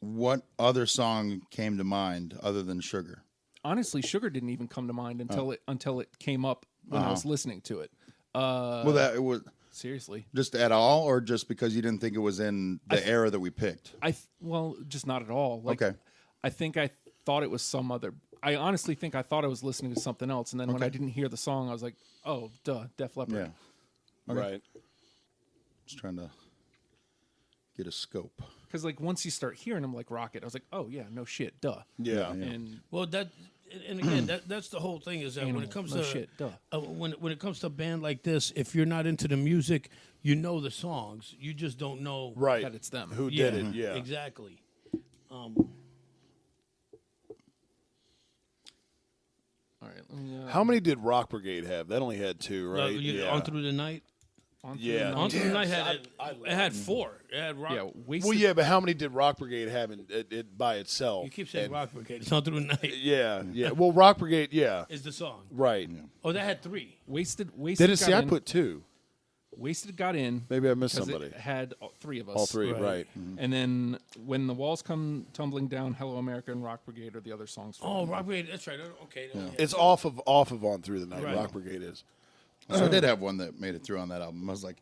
what other song came to mind other than Sugar? Honestly, Sugar didn't even come to mind until it came up when I was listening to it. Well, that it was Seriously, just at all, or just because you didn't think it was in the era that we picked? well, just not at all. Like, Okay. I think I thought it was some other. I honestly think I thought I was listening to something else, and then when I didn't hear the song, I was like, "Oh, duh, Def Leppard." Yeah, Right. just trying to get a scope. Because like once you start hearing them like Rocket, I was like, "Oh yeah, no shit, duh." Yeah. And Well, and again, that's the whole thing is that when Animal, it comes no to shit, duh. when it comes to a band like this, if you're not into the music, you know the songs, you just don't know Right. that it's them. Who did it? Yeah. exactly. All right, let me, How many did Rock Brigade have? That only had 2, right? On Through the Night. Yeah. On Through the Night had I it had 4. It had rock. Yeah, Wasted. Well, yeah, but how many did Rock Brigade have it by itself? You keep saying And- Rock Brigade. It's On Through the Night Yeah, yeah. Well, Rock Brigade, yeah. is the song. Right. Oh, that had 3. Wasted. Did it got see? I in. put 2. Wasted got in. Maybe I missed 'cause somebody. It had 3 of us. All 3, Right. right. And then when the walls come tumbling down, Hello America and Rock Brigade are the other songs. Oh, Rock Brigade. That's right. Okay. Yeah. It's off of On Through the Night. Right. Rock Brigade is. So I did have one that made it through on that album. I was like,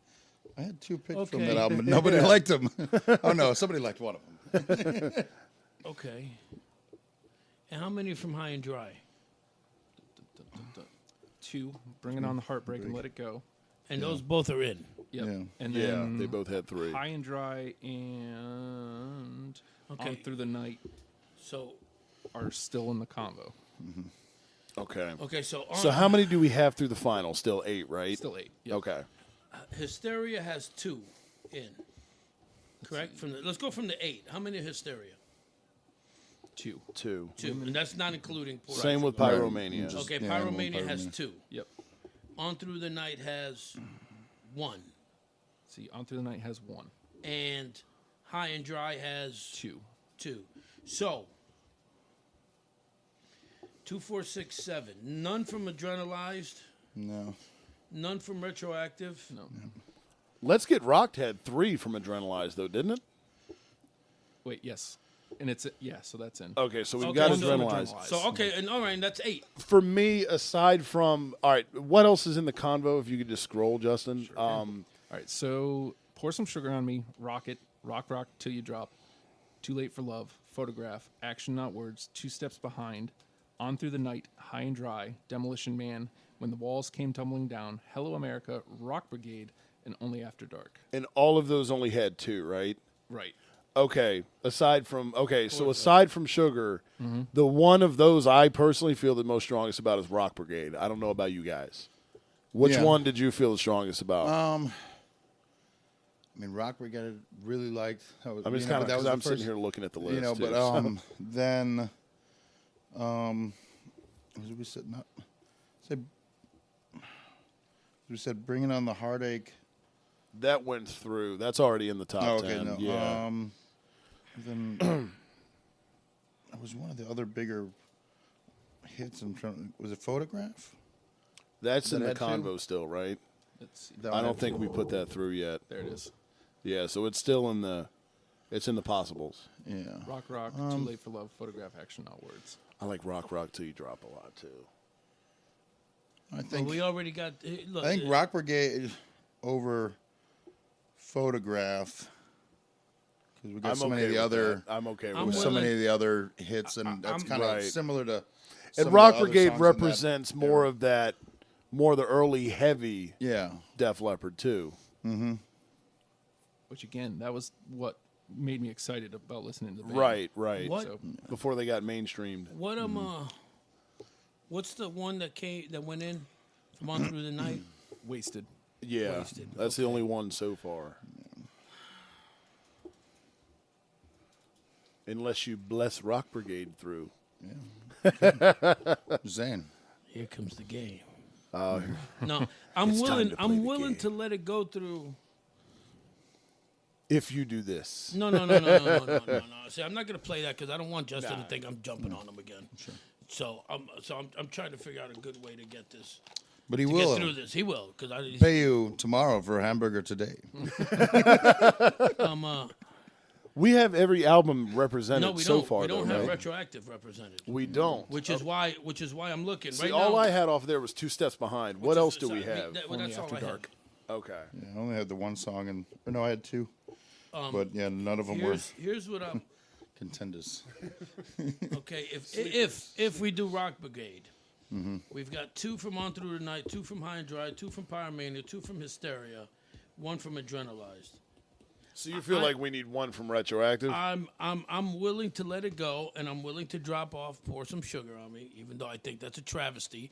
I had 2 picked from Okay. that album, but nobody liked them. Oh no, somebody liked one of them. Okay. And how many from High and Dry? 2, Bringing on the Heartbreak and Let It Go. And those both are in. Yep. Yeah. And Yeah, then they both had 3. High and Dry and Okay. On Through the Night So are still in the combo. Okay. okay. So So how many do we have through the final? Still 8, right? Still 8. Yep. Okay. Hysteria has 2 in. Correct. Let's go from the 8. How many Hysteria? 2. 2. 2, and that's not including. Portia. Same with Right. Pyromania. Just- Okay, Yeah, Animal Pyromania has Pyromania. 2. Yep. On Through the Night has 1, See, On Through the Night has 1. and High and Dry has 2. 2. So 2, 4, 6, 7. None from Adrenalized. No. None from Retroactive. No. Let's Get Rocked had 3 from Adrenalized, though, didn't it? Wait, yes. And it's, yeah, so that's in. Okay, so we've Okay, got so Adrenalized. So okay, and all right, and that's 8. For me, aside from all right, what else is in the convo? If you could just scroll, Justin. All right, so Pour Some Sugar on Me, Rocket, Rock Till You Drop, Too Late for Love, Photograph, Action Not Words, Two Steps Behind, On Through the Night, High and Dry, Demolition Man, When the Walls Came Tumbling Down, Hello America, Rock Brigade, and Only After Dark. and all of those only had 2, right? Right. Okay. Aside from Sugar, the one of those I personally feel the most strongest about is Rock Brigade. I don't know about you guys. Which Yeah. one did you feel the strongest about? I mean, Rock Brigade really liked. I'm just kind of that was I'm the sitting first, here looking at the list. you know, too, but so. then, we said not said we said Bringing on the Heartache. that went through. That's already in the top Oh, okay, 10. no. Yeah. Then it was one of the other bigger hits. Was it Photograph? That's in the that had 2? convo still, right? Let's see. That I one don't had think 2. we put that through yet. There it is. Yeah, so it's still in the possibles. Yeah. Rock, Too Late for Love, Photograph, Action Not Words. I like Rock Till You Drop a lot too. I Well, think we already got. Look, I think Rock Brigade over Photograph because we got I'm so many okay of the with other that. I'm okay I'm with with that. so many of the other hits, and that's I'm- kind of Right. similar to. some And of Rock the other Brigade songs in that represents more era. of that, more of the early heavy Yeah. Def Leppard too. Which, again, that was what made me excited about listening to the band. Right. What? So, Before they got mainstreamed. What what's the one that went in from On Through the Night? Wasted. Yeah, Wasted. that's the only one so far. Unless you bless Rock Brigade through. Zane. Here comes the game. Uh, No, I'm It's time willing. to play I'm the willing game. to let it go through. if you do this. No. See, I'm not gonna play that because I don't want Justin to think I'm jumping on him again. Sure. So I'm trying to figure out a good way to get this. But he To will get through this, he will because I. pay you tomorrow for a hamburger today. We have every album represented No, we so don't. far. We don't though, have right? retroactive represented. We don't. Which is why I'm looking See, right all now. I had off there was Two Steps Behind. What else do we have? That's Only all After I have. Dark. Okay. Yeah, I only had the one song, and or no, I had 2. But yeah, none of them were Here's what I'm. contenders. Okay, if we do Rock Brigade, we've got 2 from On Through the Night, 2 from High and Dry, 2 from Pyromania, 2 from Hysteria, 1 from Adrenalized. So you feel like we need one from Retroactive? I'm willing to let it go, and I'm willing to drop off, Pour Some Sugar on Me, even though I think that's a travesty,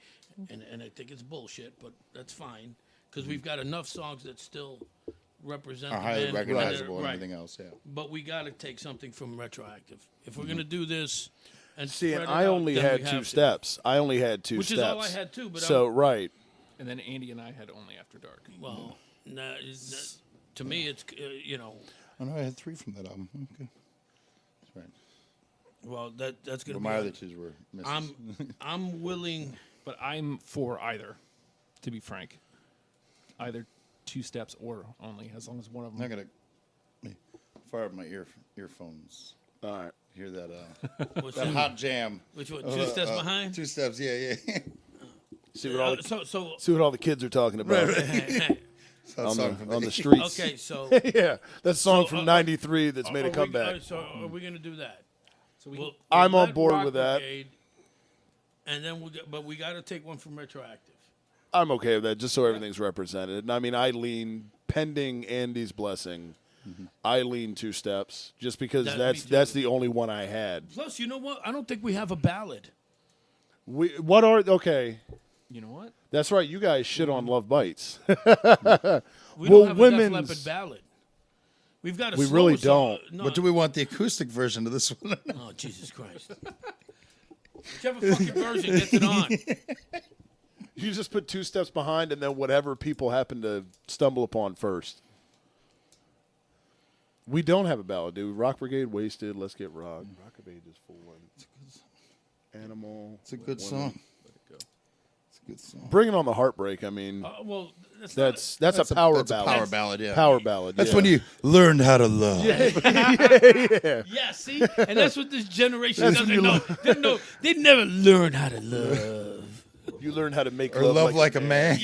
and I think it's bullshit, but that's fine because we've got enough songs that still represent Are the highly band. recognizable and Right. everything else. Yeah. But we got to take something from Retroactive if we're gonna do this. And See, spread and it I out, only then had we 2 have to. steps. I only had 2 Which steps. is all I had too, but so I'm- right. And then Andy and I had Only After Dark. Well, To me, it's Oh no, I had 3 from that album. Okay, that's right. Well, that's gonna But be. my other 2s were misses. I'm willing. But I'm for either, to be frank. Either 2 steps or only, as long as one of them. I'm not gonna fire up my earphones. All right. Hear that What's that that? hot jam. Which one? 2 steps behind. 2 steps, yeah. See what all So see what all the kids are talking about on the streets. okay, so Yeah, that song So, from '93 that's made a comeback. So are we gonna do that? So we, We'll I'm on let board Rock with that. Brigade, and then but we got to take one from Retroactive. I'm okay with that, just so everything's represented. And I mean, I lean pending Andy's blessing. I lean 2 steps just because Me too. that's the only one I had. Plus, you know what? I don't think we have a ballad. Okay? you know what? That's right. You guys shit on Love Bites. We Well, don't have a Def women's- Leppard ballad. We've got a We slower really song. don't. No, But do we want the acoustic version of this one? oh, Jesus Christ. Whichever fucking version gets it on. You just put 2 steps behind, and then whatever people happen to stumble upon first. We don't have a ballad, dude. Rock Brigade, Wasted, Let's Get Rock. Rock Brigade is full one. Animal. It's a good song. It's a good song. Bringing on the Heartbreak. I mean, Well, that's that's a power That's ballad. a power ballad, yeah. Power ballad. That's yeah. when you learned how to love. yeah, see? And that's what this generation doesn't know. They never learn how to love. You learn how to make Or love like a man.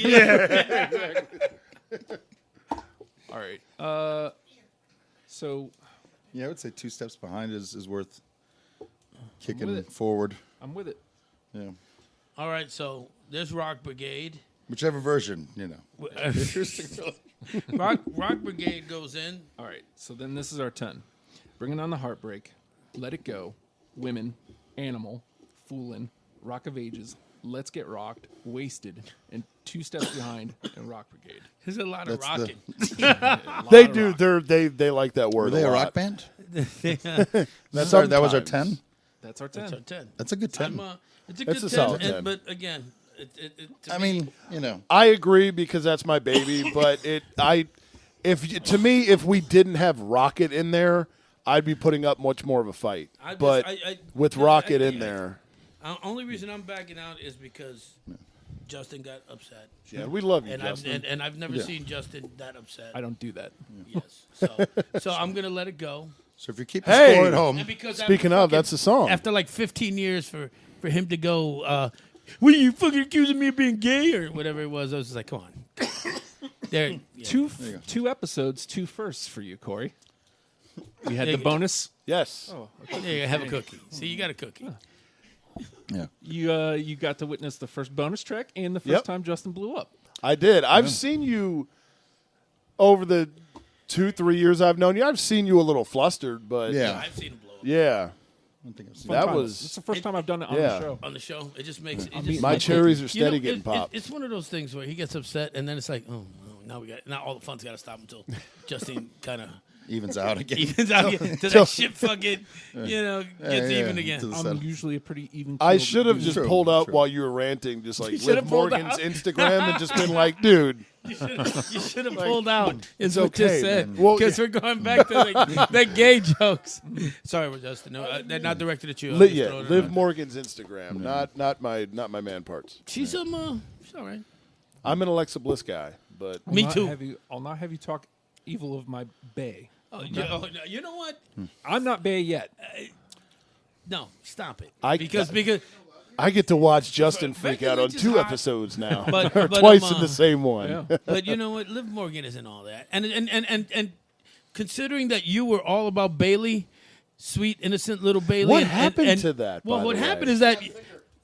All right. So Yeah, I would say 2 steps behind is worth with kicking it. forward. I'm with it. Yeah. All right, so there's Rock Brigade. Whichever version, you know. Rock Brigade goes in. All right. So then this is our 10. Bringing on the Heartbreak, Let It Go, Women, Animal, Foolin', Rock of Ages, Let's Get Rocked, Wasted, and 2 steps behind, and Rock Brigade. There's a lot of That's rocking. They do. They like that word. Were they a lot. rock band? That's That was our 10? That's our 10. That's our 10. That's a good 10. It's a It's good a 10, solid 10. but again, to I me, mean, you know. I agree because that's my baby, but if we didn't have Rocket in there, I'd be putting up much more of a fight. But with Rocket in there, only reason I'm backing out is because Justin got upset. yeah, we love you, And Justin. I've never seen Justin that upset. I don't do that. Yes. So I'm gonna let it go. So if you keep Hey! the score at home, And because Speaking of, that's the song. after like 15 years for him to go, what are you fucking accusing me of being gay or whatever it was? I was just like, come on. There, yeah. Two episodes, 2 firsts for you, Corey. We had the bonus. Yes. Oh, There you have a cookie. See, you got a cookie. yeah. you got to witness the first bonus track and the first Yep. time Justin blew up. I did. I've seen you over the 2-3 years I've known you. I've seen you a little flustered, but Yeah. I've seen him blow up yeah. I don't think I've seen That Time. was- It's the first time I've done it on Yeah. the show. on the show. It just makes it. I'm Just, eating My my cherries are you steady know, getting popped. It's one of those things where he gets upset, and then it's like, oh, no, now all the fun's got to stop until Justin kind of evens out again. evens out until that shit fucking, gets yeah, even to again. the I'm cell. usually a pretty even. I keeled should have dude. just True, pulled up true. while you were ranting, just like You should Liv have pulled Morgan's out. Instagram, and just been like, dude. You should have pulled out. Is it's what you okay, said. man. Well, Because we're going back to the gay jokes. Sorry, Justin. No, they're not directed at you. I'm just throwing it out Liv there. Morgan's Instagram, not my man parts. She's she's all right. I'm an Alexa Bliss guy, but Me Not too. have you- I'll not have you talk evil of my bae. Oh, you know what? I'm not bae yet. No, stop it. I- because I get to watch Justin Becky freak out on Lynch is 2 hot. episodes now, But- or but, twice um, in the same one. Yeah. but you know what? Liv Morgan isn't all that. And considering that you were all about Bailey, sweet innocent little Bailey. What and- happened and- to that, Well, by what the way? happened is that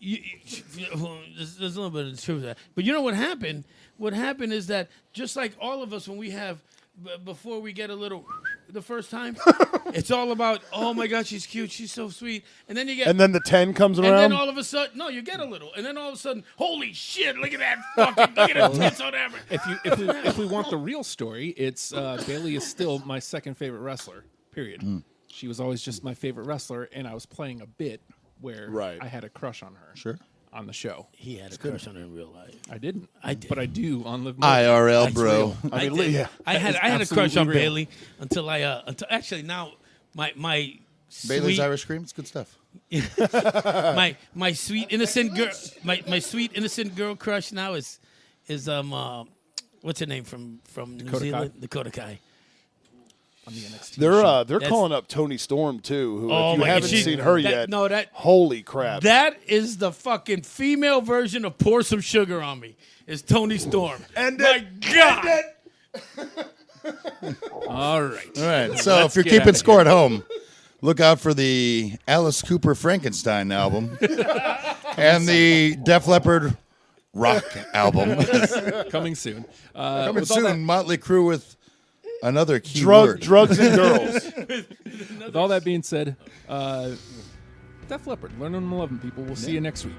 there's a little bit of truth to that. But you know what happened? What happened is that just like all of us when we have before we get a little the first time, it's all about, oh my God, she's cute, she's so sweet, and then you get And then the 10 comes and around. then all of a sudden, no, you get a little, and then all of a sudden, holy shit! Look at that fucking, look at the tits on that. If we want the real story, it's Bailey is still my second favorite wrestler. Period. She was always just my favorite wrestler, and I was playing a bit where Right. I had a crush on her. Sure. on the show. He had a crush on her in real life. I didn't. I did. But I do on Live More. IRL, That's bro. real. I did. yeah. I had a crush absolutely on real. Bailey until actually now my Bailey's sweet, Irish Cream. It's good stuff. my sweet innocent girl my sweet innocent girl crush now is what's her name from New Dakota Zealand? Kai? Dakota Kai. On the NXT They're show. they're That's- calling up Toni Storm too. Who, Oh if you my God, haven't she- seen her that- yet, no, that- holy crap! That is the fucking female version of Pour Some Sugar on Me. Is Toni Storm. And my God. All right. All right. So Let's if you're get keeping outta score at home, look out for the Alice Cooper Frankenstein album and the Def Leppard Rock album. Coming soon. Coming with all soon, Motley Crue with another key Drugs word. and girls. With all that being said, Def Leppard, learn them and love them, people. We'll see you next week.